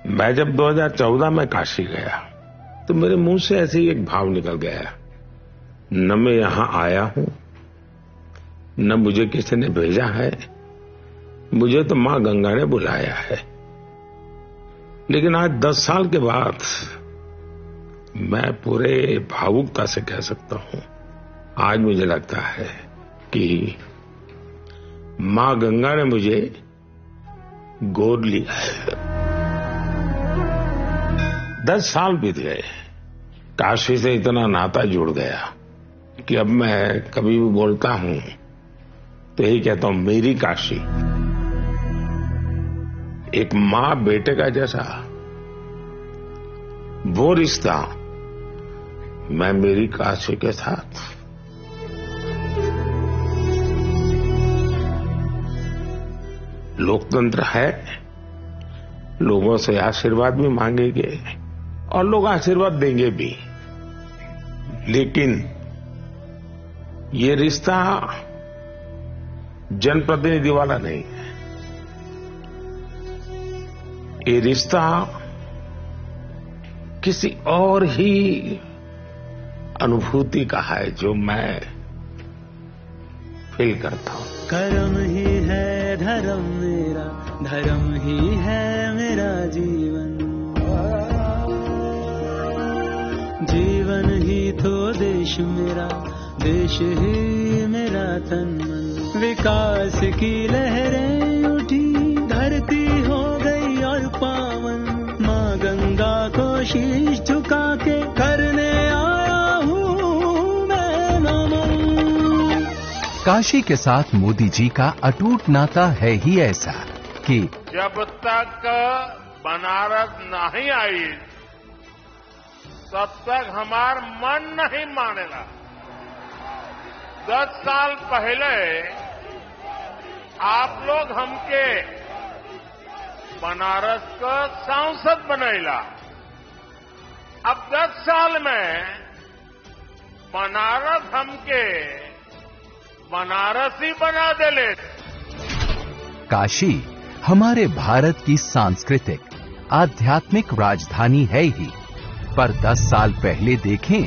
मैं जब 2014 में काशी गया तो मेरे मुंह से ऐसे ही एक भाव निकल गया, न मैं यहां आया हूं, न मुझे किसी ने भेजा है, मुझे तो मां गंगा ने बुलाया है। लेकिन आज 10 साल के बाद मैं पूरे भावुकता से कह सकता हूं, आज मुझे लगता है कि मां गंगा ने मुझे गोद लिया है। 10 साल बीत गए, काशी से इतना नाता जुड़ गया कि अब मैं कभी भी बोलता हूं तो यही कहता हूं, मेरी काशी। एक मां बेटे का जैसा वो रिश्ता मैं मेरी काशी के साथ। लोकतंत्र है, लोगों से आशीर्वाद भी मांगेंगे और लोग आशीर्वाद देंगे भी, लेकिन ये रिश्ता जनप्रतिनिधि वाला नहीं है। ये रिश्ता किसी और ही अनुभूति का है जो मैं फील करता हूं। कर्म ही है धर्म मेरा, धर्म ही है मेरा जीवन, जीवन ही तो देश मेरा, देश ही मेरा तन मन। विकास की लहरें उठी, धरती हो गई और पावन, माँ गंगा को शीश झुका के करने आया हूँ मैं नमन। काशी के साथ मोदी जी का अटूट नाता है ही ऐसा कि जब तक बनारस नहीं आई तब तक हमार मन नहीं मानेगा। 10 साल पहले आप लोग हमके बनारस का सांसद बनैला, अब 10 साल में बनारस हमके बनारसी बना देले। काशी हमारे भारत की सांस्कृतिक आध्यात्मिक राजधानी है ही, पर 10 साल पहले देखें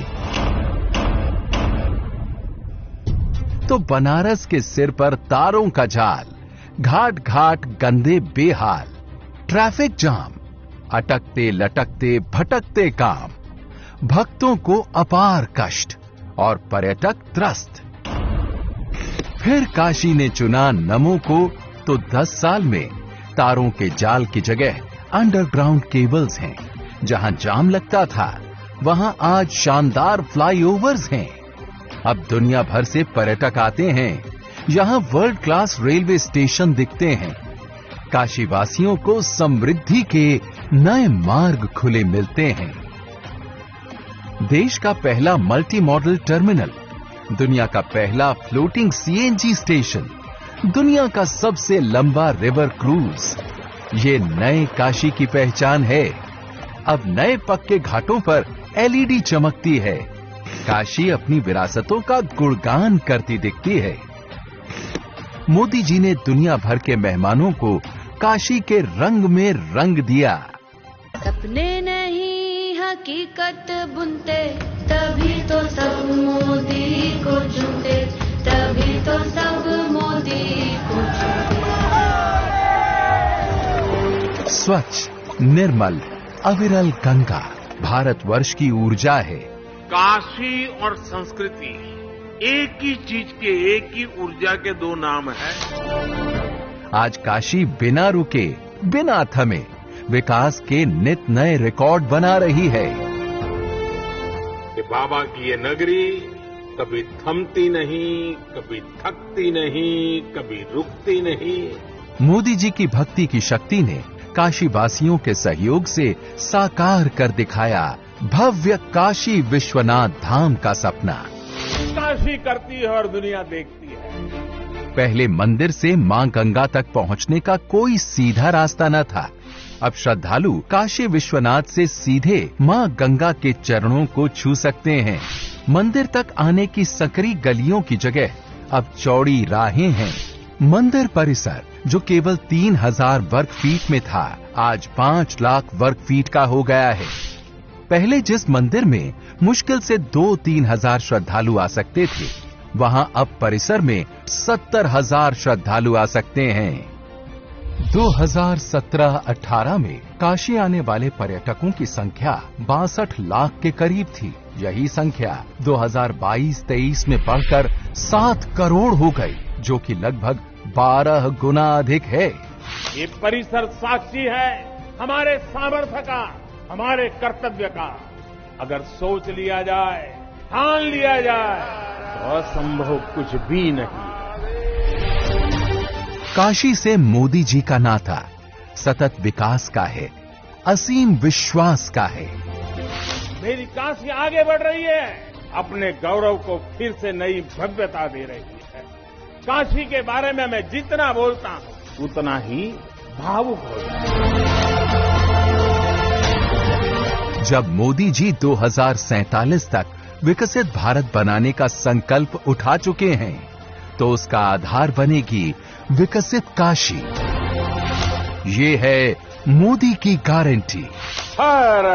तो बनारस के सिर पर तारों का जाल, घाट घाट गंदे बेहाल, ट्रैफिक जाम, अटकते लटकते भटकते काम, भक्तों को अपार कष्ट और पर्यटक त्रस्त। फिर काशी ने चुना नमो को तो 10 साल में तारों के जाल की जगह अंडरग्राउंड केबल्स हैं। जहां जाम लगता था वहां आज शानदार फ्लाईओवर्स हैं। अब दुनिया भर से पर्यटक आते हैं, यहां वर्ल्ड क्लास रेलवे स्टेशन दिखते हैं। काशी वासियों को समृद्धि के नए मार्ग खुले मिलते हैं। देश का पहला मल्टी मॉडल टर्मिनल, दुनिया का पहला फ्लोटिंग सीएनजी स्टेशन, दुनिया का सबसे लंबा रिवर क्रूज, ये नए काशी की पहचान है। अब नए पक्के घाटों पर एलईडी चमकती है। काशी अपनी विरासतों का गुणगान करती दिखती है। मोदी जी ने दुनिया भर के मेहमानों को काशी के रंग में रंग दिया। सपने नहीं हकीकत बुनते, तभी तो सब मोदी को चुनते, तभी तो सब मोदी को चुनते। स्वच्छ, निर्मल, अविरल गंगा भारतवर्ष की ऊर्जा है। काशी और संस्कृति एक ही चीज के, एक ही ऊर्जा के दो नाम हैं। आज काशी बिना रुके, बिना थमे विकास के नित नए रिकॉर्ड बना रही है। कि बाबा की ये नगरी कभी थमती नहीं, कभी थकती नहीं, कभी रुकती नहीं। मोदी जी की भक्ति की शक्ति ने काशी वासियों के सहयोग से साकार कर दिखाया भव्य काशी विश्वनाथ धाम का सपना। काशी करती है और दुनिया देखती है। पहले मंदिर से मां गंगा तक पहुंचने का कोई सीधा रास्ता न था। अब श्रद्धालु काशी विश्वनाथ से सीधे मां गंगा के चरणों को छू सकते हैं। मंदिर तक आने की सकरी गलियों की जगह अब चौड़ी राहें हैं। मंदिर परिसर जो केवल 3000 वर्ग फीट में था, आज 5 लाख वर्ग फीट का हो गया है। पहले जिस मंदिर में मुश्किल से 2-3 हजार श्रद्धालु आ सकते थे, वहां अब परिसर में 70,000 श्रद्धालु आ सकते हैं। 2017-18 में काशी आने वाले पर्यटकों की संख्या 62 लाख के करीब थी। यही संख्या 2022-23 में बढ़कर 7 करोड़ हो गई, जो कि लगभग 12 गुना अधिक है। ये परिसर साक्षी है हमारे सामर्थ्य का, हमारे कर्तव्य का। अगर सोच लिया जाए, ठान लिया जाए, तो असंभव कुछ भी नहीं। काशी से मोदी जी का नाता सतत विकास का है, असीम विश्वास का है। मेरी काशी आगे बढ़ रही है, अपने गौरव को फिर से नई भव्यता दे रही है। काशी के बारे में मैं जितना बोलता हूं, उतना ही भावुक हो जाता हूं। जब मोदी जी 2047 तक विकसित भारत बनाने का संकल्प उठा चुके हैं, तो उसका आधार बनेगी विकसित काशी। ये है मोदी की गारंटी। हर